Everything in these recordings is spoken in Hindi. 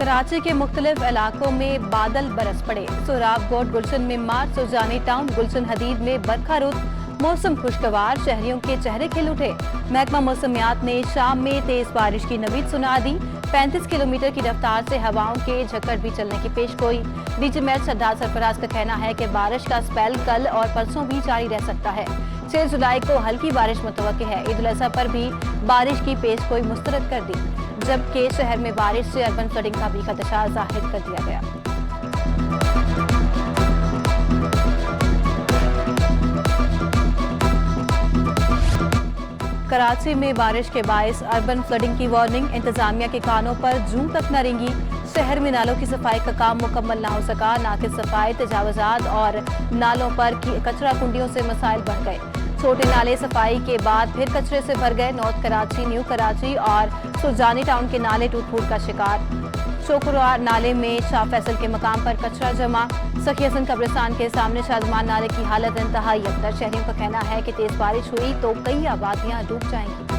कराची के मुख्तलिफ इलाकों में बादल बरस पड़े। सोहराबकोट, गुलशन में मार्च, सुजानी टाउन, गुलशन हदीद में बरखा रुत। मौसम खुशगवार, शहरियों के चेहरे खिल उठे। महकमा मौसमियात ने शाम में तेज बारिश की नवीद सुना दी। 35 किलोमीटर की रफ्तार से हवाओं के झक्कड़ भी चलने की पेशगोई। डीजीएमएच शहजाद सरफराज का कहना है कि बारिश का स्पेल कल और परसों भी जारी रह सकता है। 6 जुलाई को हल्की बारिश मुतवक्के है। ईद उल अज़हा पर भी बारिश की पेशगोई मुस्तरद कर दी, जबकि शहर में बारिश से अर्बन फ्लडिंग का भी खदशा जाहिर कर दिया गया। कराची में बारिश के बायस अर्बन फ्लडिंग की वार्निंग। इंतजामिया के कानों पर जून तक न रेंगी। शहर में नालों की सफाई का काम मुकम्मल ना हो सका। नाकिस सफाई, तजावजात और नालों पर कचरा कुंडियों से मसाइल बढ़ गए। छोटे नाले सफाई के बाद फिर कचरे से भर गए। नॉर्थ कराची, न्यू कराची और सुजानी टाउन के नाले टूट फूट का शिकार। शोकुरा नाले में शाह फैसल के मकाम पर कचरा जमा। सखी हसन कब्रिस्तान के सामने शाहजमान नाले की हालत इंतहाई अबतर। शहरियों का कहना है कि तेज बारिश हुई तो कई आबादियां डूब जाएंगी।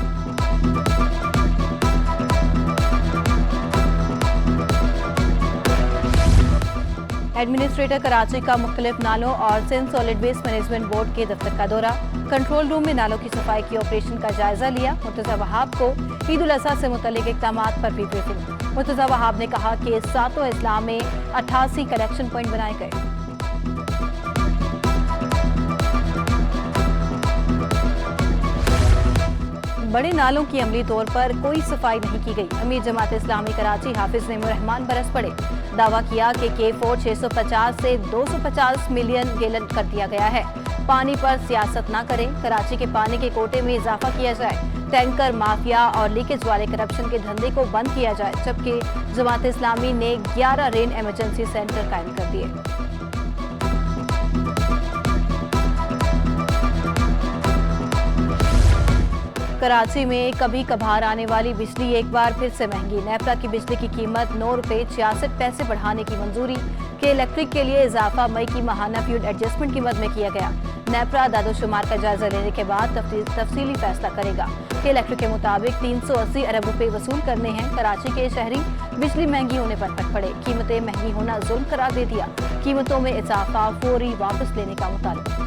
एडमिनिस्ट्रेटर कराची का मुख्तलिफ नालों और Sindh solid waste management board के दफ्तर का दौरा। कंट्रोल रूम में नालों की सफाई की ऑपरेशन का जायजा लिया। मुर्तजा वहाब को ईद उल अज़हा से मुतल्लिक इक़दामात पर भी ब्रीफिंग। मुर्तजा वहाब ने कहा कि 7 अजला में 88 कलेक्शन पॉइंट बनाए गए। बड़े नालों की अमली तौर पर कोई सफाई नहीं की गई। अमीर जमात इस्लामी कराची हाफिज नेमुर्रहमान बरस पड़े। दावा किया कि K4 650 से 250 मिलियन गैलन कर दिया गया है। पानी पर सियासत न करें, कराची के पानी के कोटे में इजाफा किया जाए। टैंकर माफिया और लीकेज वाले करप्शन के धंधे को बंद किया जाए। जबकि जमात इस्लामी ने 11 रेन इमरजेंसी सेंटर कायम कर दिए। कराची में कभी कभार आने वाली बिजली एक बार फिर से महंगी। नेपरा की बिजली की कीमत 9 रुपये 66 पैसे बढ़ाने की मंजूरी। के इलेक्ट्रिक के लिए इजाफा मई की माहाना फ्यूल एडजस्टमेंट की मद में किया गया। नेपरा दादोशुमार का जायजा लेने के बाद तफसीली फैसला करेगा। के इलेक्ट्रिक के मुताबिक 380 अरब रुपए वसूल करने हैं। कराची के शहरी बिजली महंगी होने पर फट पड़े। कीमतें महंगी होना जुल्म करार दे दिया। कीमतों में इजाफा फौरी वापस लेने का मुतालबा।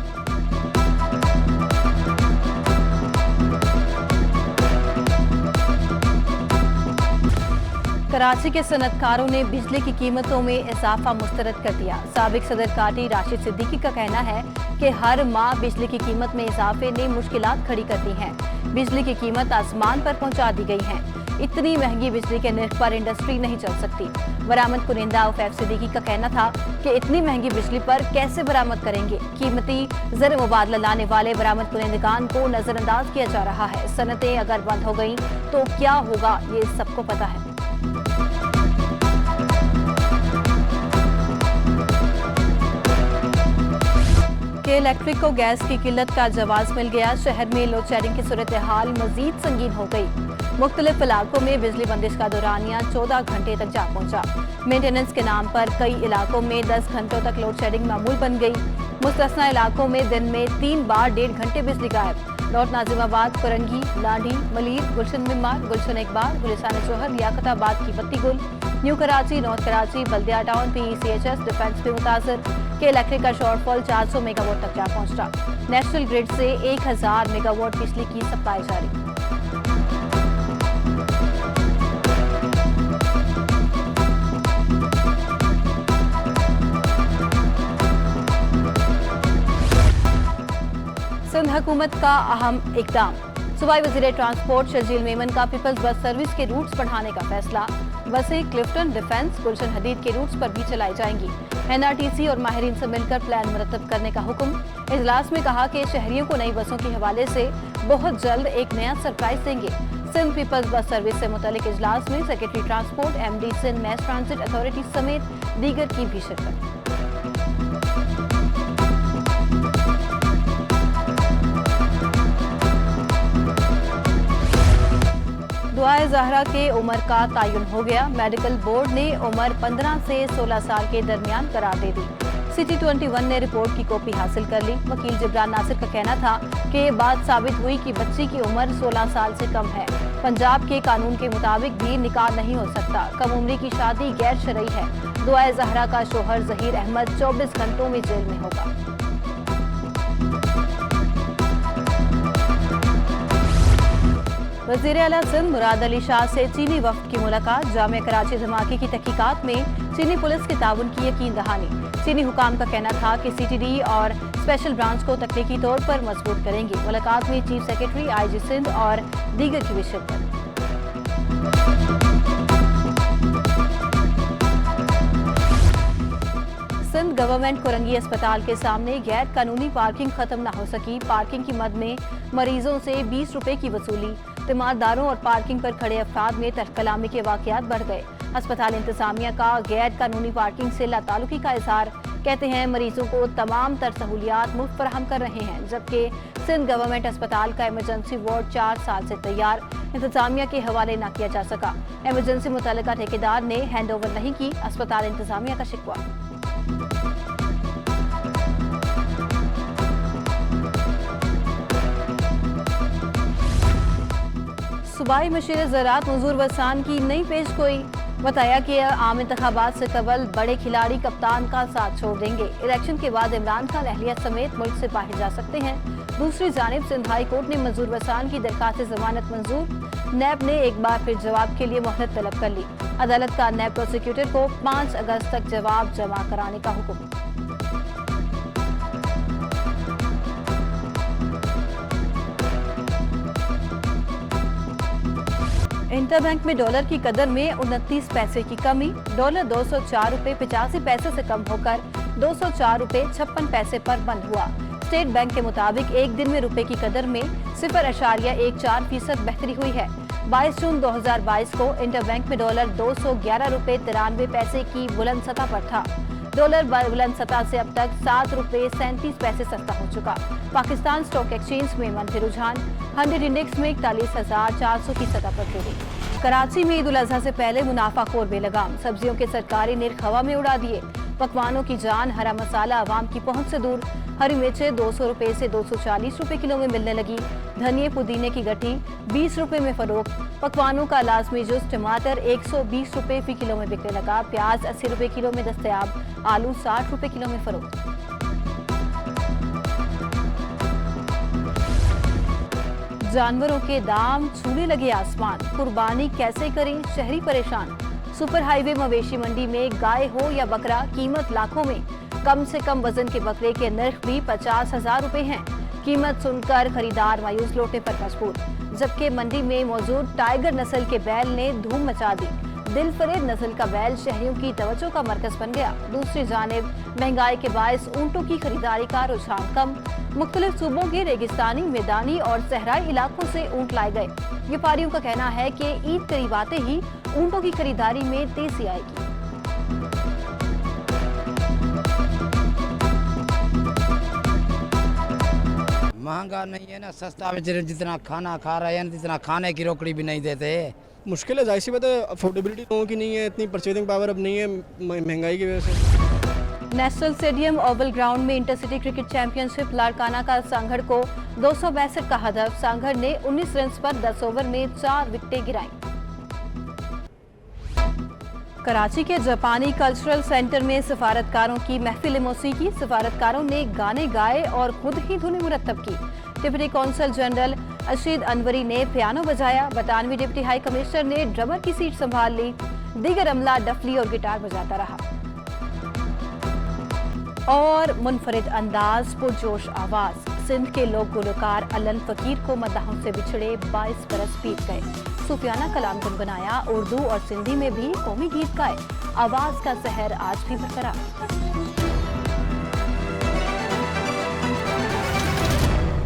कराची के सनतकारों ने बिजली की कीमतों में इजाफा मुस्तरद कर दिया। साबिक सदर काटी राशिद सिद्दीकी का कहना है कि हर माह बिजली की कीमत में इजाफे ने मुश्किलात खड़ी कर दी हैं। बिजली की कीमत आसमान पर पहुंचा दी गई है। इतनी महंगी बिजली के निर्ख पर इंडस्ट्री नहीं चल सकती। बरामद कुनिंदा औफैफ सिद्दीकी का कहना था कि इतनी महंगी बिजली पर कैसे बरामद करेंगे। कीमती ज़र मुबादला लाने वाले बरामद कुनिंदगान को नजरअंदाज किया जा रहा है। सनतें अगर बंद हो गई तो क्या होगा, ये सबको पता है। के इलेक्ट्रिक को गैस की किल्लत का जवाब मिल गया। शहर में लोड शेडिंग की सूरत हाल मजीद संगीन हो गई। मुख्तलिफ इलाकों में बिजली बंदिश का दौरानिया 14 घंटे तक जा पहुंचा। मेंटेनेंस के नाम पर कई इलाकों में 10 घंटों तक लोड शेडिंग मामूल बन गई। मुस्तस्ना इलाकों में दिन में 3 बार 1.5 घंटे बिजली गायब। नॉर्थ नाजिमाबाद, कुरंगी, लाढ़ी, मलीर, गुलशन मिमार, गुलशन इकबाल, गुलिस्तान जोहर, लियाकताबाद की बत्ती गुल। न्यू कराची, नॉर्थ कराची, बल्दिया टाउन, PECHS, डिफेंस भी मुतासर। के इलेक्ट्रिक का शॉर्टफॉल 400 मेगावाट तक जा पहुंचा। नेशनल ग्रिड से 1000 मेगावाट बिजली की सप्लाई जारी। सिंध हुकूमत का अहम इकदाम। सूबाई वज़ीर ट्रांसपोर्ट शर्जील मेमन का पीपल्स बस सर्विस के रूट्स बढ़ाने का फैसला। बसें क्लिफ्टन, डिफेंस, गुलशन हदीद के रूट्स पर भी चलाई जाएंगी। NRTC और माहिरीन से मिलकर प्लान मुरतब करने का हुक्म। इजलास में कहा कि शहरियों को नई बसों के हवाले से बहुत जल्द एक नया सरप्राइज देंगे। सिंध पीपल्स बस सर्विस से मुतल्लिक इजलास में secretary transport, MD Sindh mass transit authority समेत दीगर की भी शिरकत। दुआए ज़हरा के उम्र का तयन हो गया। मेडिकल बोर्ड ने उम्र 15 से 16 साल के दरमियान करार दे दी। सिटी 21 ने रिपोर्ट की कॉपी हासिल कर ली। वकील जिब्रान नासिर का कहना था कि बात साबित हुई कि बच्ची की उम्र 16 साल से कम है। पंजाब के कानून के मुताबिक भी निकाह नहीं हो सकता। कम उम्री की शादी गैर शरई है। दुआए ज़हरा का शोहर जहीर अहमद 24 घंटों में जेल में होगा। वज़ीर आला सिंध मुराद अली शाह से चीनी वफ्द की मुलाकात। जामिया कराची धमाके की तहकीकात में चीनी पुलिस के ताउन की यकीन दहानी। चीनी हुकाम का कहना था कि CTD और स्पेशल ब्रांच को तकनीकी तौर पर मजबूत करेंगे। मुलाकात में चीफ सेक्रेटरी IG सिंध और दीगर की भी शिरकत। सिंध गवर्नमेंट कोरंगी अस्पताल के सामने गैर कानूनी पार्किंग खत्म न हो सकी। पार्किंग की मद में मरीजों से 20 रुपए की वसूली। तीमारदारों और पार्किंग पर खड़े अफराद में तहकलामी के वाकयात बढ़ गए। अस्पताल इंतजामिया का गैर कानूनी पार्किंग से लाताल्लुकी का इजहार। कहते हैं मरीजों को तमाम तर सहूलियात मुफ्त फराहम कर रहे हैं, जबकि सिंध गवर्नमेंट अस्पताल का इमरजेंसी वार्ड 4 साल से तैयार इंतजामिया के हवाले न किया जा सका। इमरजेंसी मुतल्लिका ठेकेदार ने हैंड ओवर नहीं की। अस्पताल इंतजामिया का शिकवा। सूबाई मशीर ज़राअत मंजूर वसान की नई पेशगोई। बताया कि आम इंतखाबात से कबल बड़े खिलाड़ी कप्तान का साथ छोड़ देंगे। इलेक्शन के बाद इमरान खान अहलियत समेत मुल्क से बाहर जा सकते हैं। दूसरी जानिब सिंध हाई कोर्ट ने मंजूर वसान की दरखास्त जमानत मंजूर। नैब ने एक बार फिर जवाब के लिए मोहलत तलब कर ली। अदालत का नैब प्रोसिक्यूटर को 5 अगस्त तक जवाब जमा कराने का हुक्म। इंटरबैंक में डॉलर की कदर में 29 पैसे की कमी। डॉलर 204 रुपए 85 पैसे से कम होकर 204 रुपए 56 पैसे पर बंद हुआ। स्टेट बैंक के मुताबिक एक दिन में रुपए की कदर में 0.14% बेहतरी हुई है। 22 जून 2022 को इंटरबैंक में डॉलर 211 रुपए 93 पैसे की बुलंद सतह पर था। डॉलर बुलंद सतह से अब तक 7 रुपए 37 पैसे सस्ता हो चुका। पाकिस्तान स्टॉक एक्सचेंज में मंफी रुझान। 100 इंडेक्स में 41,400 की सतह पर गिरी। कराची में ईद उल अजहा से पहले मुनाफाखोर बेलगाम। सब्जियों के सरकारी निर्ख हवा में उड़ा दिए। पकवानों की जान हरा मसाला आवाम की पहुंच से दूर। हरी मिर्चें 200 रुपए से 240 रुपए किलो में मिलने लगी। धनिए पुदीने की गठी 20 रुपए में फरोख्त। पकवानों का लाजमी जुज टमाटर 120 रुपए फी किलो में बिकने लगा। प्याज 80 रुपए किलो में दस्तयाब। आलू 60 रुपए किलो में फरोख्त। जानवरों के दाम छूने लगे आसमान। कुर्बानी कैसे करें, शहरी परेशान। सुपर हाईवे मवेशी मंडी में गाय हो या बकरा, कीमत लाखों में। कम से कम वजन के बकरे के नर्ख भी 50,000 रुपए हैं। कीमत सुनकर खरीदार मायूस लौटने पर मजबूर। जबकि मंडी में मौजूद टाइगर नस्ल के बैल ने धूम मचा दी। दिलफरेब नस्ल का बैल शहरियों की तवज्जो का मरकज बन गया। दूसरी जानिब महंगाई के बायस ऊंटों की खरीदारी का रुझान कम। मुख्तलिफ सूबों के रेगिस्तानी, मैदानी और सहराई इलाकों से ऊंट लाए गए। व्यापारियों का कहना है कि ईद करीब आते ही ऊंटों की खरीदारी में तेजी आएगी। महंगा नहीं है ना, सस्ता में जितना खाना खा रहे हैं जितना खाने की रोकड़ी भी नहीं देते। मुश्किल है, जाहिर सी बात है। अफोर्डेबिलिटी लोगों की नहीं है, इतनी परचेजिंग पावर अब नहीं है महंगाई की वजह से। नेशनल स्टेडियम ओवल ग्राउंड में इंटरसिटी क्रिकेट चैंपियनशिप लाड़काना का सांघड़ को 262 का हदफ। सांघड़ ने 19 रन पर 10 ओवर में 4 विकेटें गिराईं। कराची के जापानी कल्चरल सेंटर में सफारतकारों की महफिल मौसीकी। सफारतकारों ने गाने गाए और खुद ही धुनें मुरत्तब की। डिप्टी कौंसल जनरल अशीद अनवरी ने पियानो बजाया। 92 डिप्टी हाई कमिश्नर ने ड्रमर की सीट संभाल ली। दीगर अमला डफली और गिटार बजाता रहा। और मुनफरिद अंदाज, पुरजोश आवाज। सिंध के लोक गुलकार अल्लन फकीर को मदाहों से बिछड़े 22 बरस बीत गए। सूफियाना कलाम गुनगुनाया। उर्दू और सिंधी में भी कौमी गीत गाए। आवाज का सहर आज भी बरकरार।